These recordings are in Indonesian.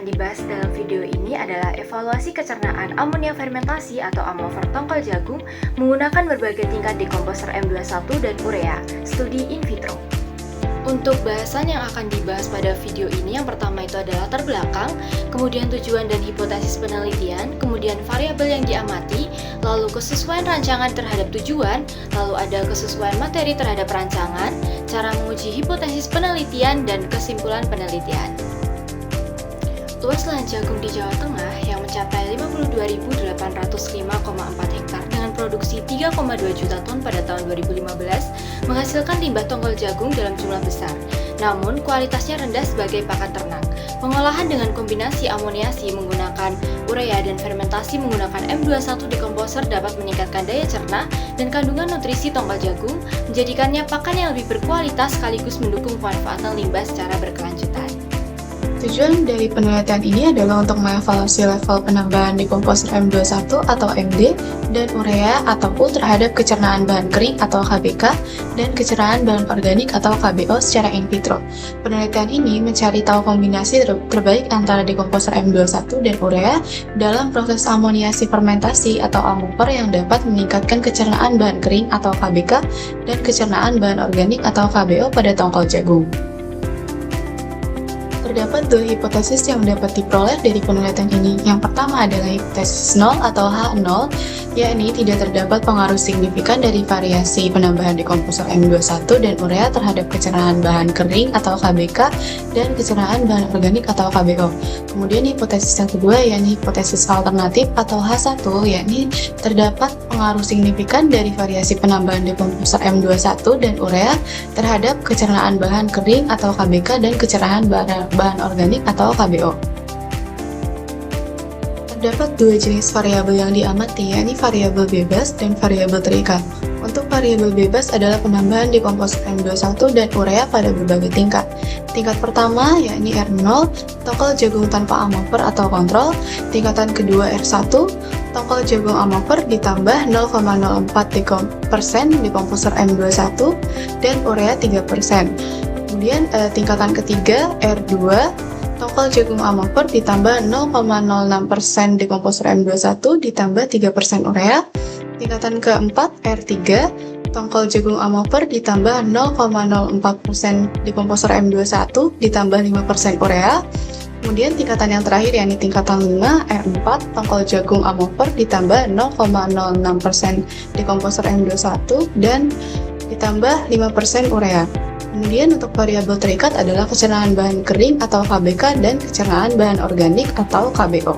dibahas dalam video ini adalah evaluasi kecernaan amonia fermentasi atau amofer tongkol jagung menggunakan berbagai tingkat dekomposer M21 dan urea, studi in vitro. Untuk bahasan yang akan dibahas pada video ini, yang pertama itu adalah latar belakang, kemudian tujuan dan hipotesis penelitian, kemudian variabel yang diamati, lalu kesesuaian rancangan terhadap tujuan, lalu ada kesesuaian materi terhadap rancangan, cara menguji hipotesis penelitian, dan kesimpulan penelitian. Luas lahan jagung di Jawa Tengah yang mencapai 52.805,4 hektar dengan produksi 3,2 juta ton pada tahun 2015 menghasilkan limbah tongkol jagung dalam jumlah besar, namun kualitasnya rendah sebagai pakan ternak. Pengolahan dengan kombinasi amoniasi menggunakan urea dan fermentasi menggunakan M21 dekomposer dapat meningkatkan daya cerna dan kandungan nutrisi tongkol jagung, menjadikannya pakan yang lebih berkualitas sekaligus mendukung pemanfaatan limbah secara berkelanjutan. Tujuan dari penelitian ini adalah untuk mengevaluasi level penambahan dekomposer M21 atau MD dan urea atau U terhadap kecernaan bahan kering atau KBK dan kecernaan bahan organik atau KBO secara in vitro. Penelitian ini mencari tahu kombinasi terbaik antara dekomposer M21 dan urea dalam proses amoniasi fermentasi atau amoper yang dapat meningkatkan kecernaan bahan kering atau KBK dan kecernaan bahan organik atau KBO pada tongkol jagung. Terdapat dua hipotesis yang dapat diperoleh dari penelitian ini. Yang pertama adalah hipotesis 0 atau H0, yakni tidak terdapat pengaruh signifikan dari variasi penambahan dekomposer M21 dan urea terhadap kecernaan bahan kering atau KBK dan kecernaan bahan organik atau KBO. Kemudian hipotesis yang kedua yakni hipotesis alternatif atau H1, yakni terdapat pengaruh signifikan dari variasi penambahan dekomposer M21 dan urea terhadap kecernaan bahan kering atau KBK dan kecernaan bahan organik atau KBO. Terdapat dua jenis variabel yang diamati, yakni variabel bebas dan variabel terikat. Untuk variabel bebas adalah penambahan dekomposer M21 dan urea pada berbagai tingkat. Tingkat pertama yakni R0, tongkol jagung tanpa amoper atau kontrol. Tingkatan kedua R1, tongkol jagung amoper ditambah 0,04% dekomposer M21 dan urea 3%. Kemudian tingkatan ketiga R2, tongkol jagung amoper ditambah 0,06% dekomposer M21 ditambah 3% urea. Tingkatan keempat R3, tongkol jagung amoper ditambah 0,04% dekomposer M21 ditambah 5% urea. Kemudian tingkatan yang terakhir yakni tingkatan 5 R4, tongkol jagung amoper ditambah 0,06% dekomposer M21 dan ditambah 5% urea. Kemudian untuk variabel terikat adalah kecernaan bahan kering atau KBK dan kecernaan bahan organik atau KBO.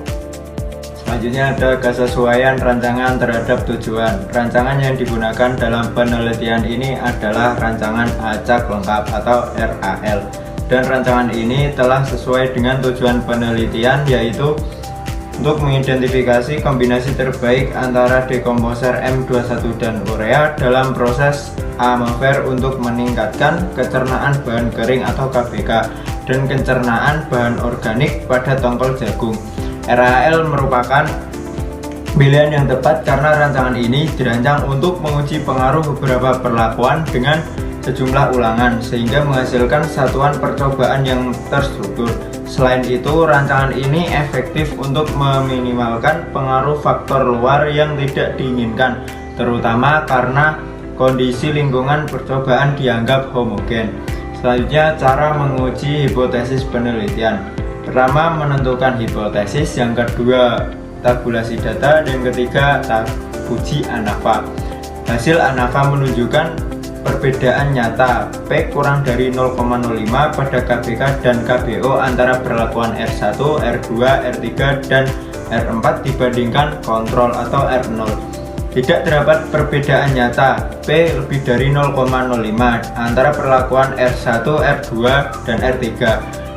Selanjutnya ada kesesuaian rancangan terhadap tujuan. Rancangan yang digunakan dalam penelitian ini adalah rancangan acak lengkap atau RAL. Dan rancangan ini telah sesuai dengan tujuan penelitian, yaitu untuk mengidentifikasi kombinasi terbaik antara dekomposer M21 dan urea dalam proses amofer untuk meningkatkan kecernaan bahan kering atau KBK dan kecernaan bahan organik pada tongkol jagung. RAL merupakan pilihan yang tepat karena rancangan ini dirancang untuk menguji pengaruh beberapa perlakuan dengan sejumlah ulangan sehingga menghasilkan satuan percobaan yang terstruktur. Selain itu, rancangan ini efektif untuk meminimalkan pengaruh faktor luar yang tidak diinginkan, terutama karena kondisi lingkungan percobaan dianggap homogen. Selanjutnya, cara menguji hipotesis penelitian. Pertama, menentukan hipotesis. Yang kedua, tabulasi data. Dan ketiga, uji ANAVA. Hasil ANAVA menunjukkan perbedaan nyata P kurang dari 0,05 pada KBK dan KBO antara perlakuan R1, R2, R3, dan R4 dibandingkan kontrol atau R0. Tidak terdapat perbedaan nyata P lebih dari 0,05 antara perlakuan R1, R2, dan R3.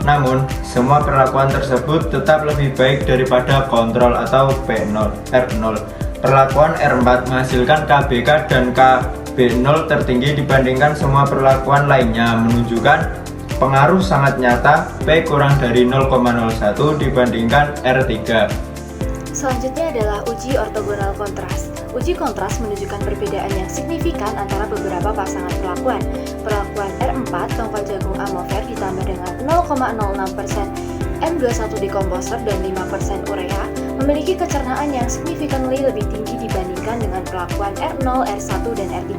Namun, semua perlakuan tersebut tetap lebih baik daripada kontrol atau P0, R0. Perlakuan R4 menghasilkan KBK dan KB0 tertinggi dibandingkan semua perlakuan lainnya, menunjukkan pengaruh sangat nyata P kurang dari 0,01 dibandingkan R3. Selanjutnya adalah uji ortogonal kontras. Uji kontras menunjukkan perbedaan yang signifikan antara beberapa pasangan perlakuan. Perlakuan R4, tongkol jagung amofer ditambah dengan 0,06% M21 decomposer dan 5% urea memiliki kecernaan yang significantly lebih tinggi dibandingkan dengan perlakuan R0, R1, dan R3.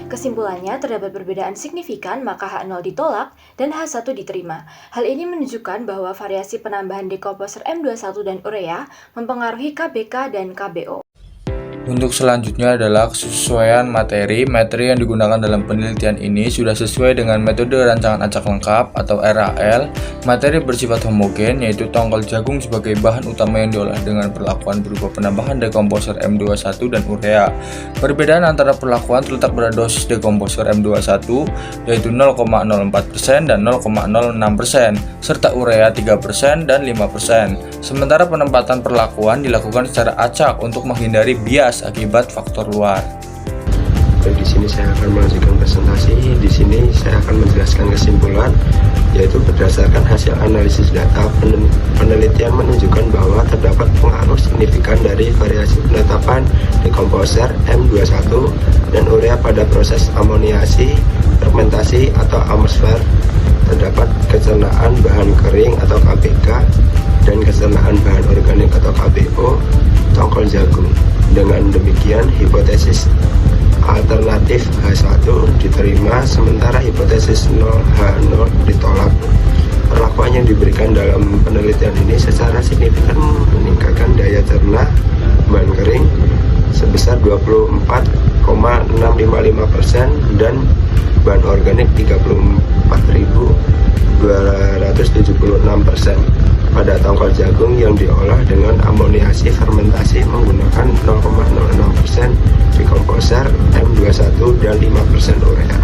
Kesimpulannya, terdapat perbedaan signifikan, maka H0 ditolak dan H1 diterima. Hal ini menunjukkan bahwa variasi penambahan decomposer M21 dan urea mempengaruhi KBK dan KBO. Untuk selanjutnya adalah kesesuaian materi. Materi yang digunakan dalam penelitian ini sudah sesuai dengan metode rancangan acak lengkap atau RAL. Materi bersifat homogen, yaitu tongkol jagung sebagai bahan utama yang diolah dengan perlakuan berupa penambahan dekomposer M21 dan urea. Perbedaan antara perlakuan terletak pada dosis dekomposer M21, yaitu 0,04% dan 0,06%, serta urea 3% dan 5%. Sementara penempatan perlakuan dilakukan secara acak untuk menghindari bias akibat faktor luar. Di sini saya akan melanjutkan presentasi. Di sini saya akan menjelaskan kesimpulan, yaitu berdasarkan hasil analisis data, penelitian menunjukkan bahwa terdapat pengaruh signifikan dari variasi penetapan dekomposer M21 dan urea pada proses amoniasi, fermentasi atau atmosfer. Terdapat kecernaan bahan kering atau KBK dan kecernaan bahan organik atau KBO tongkol jagung. Dengan demikian, hipotesis alternatif H1 diterima, sementara hipotesis 0H0 ditolak. Perlakuan yang diberikan dalam penelitian ini secara signifikan meningkatkan daya cerna bahan kering sebesar 24,655% dan bahan organik 34.276% pada tongkol jagung yang diolah dengan amoniasi fermentasi menggunakan 0,06% dekomposer M21 dan 5% urea.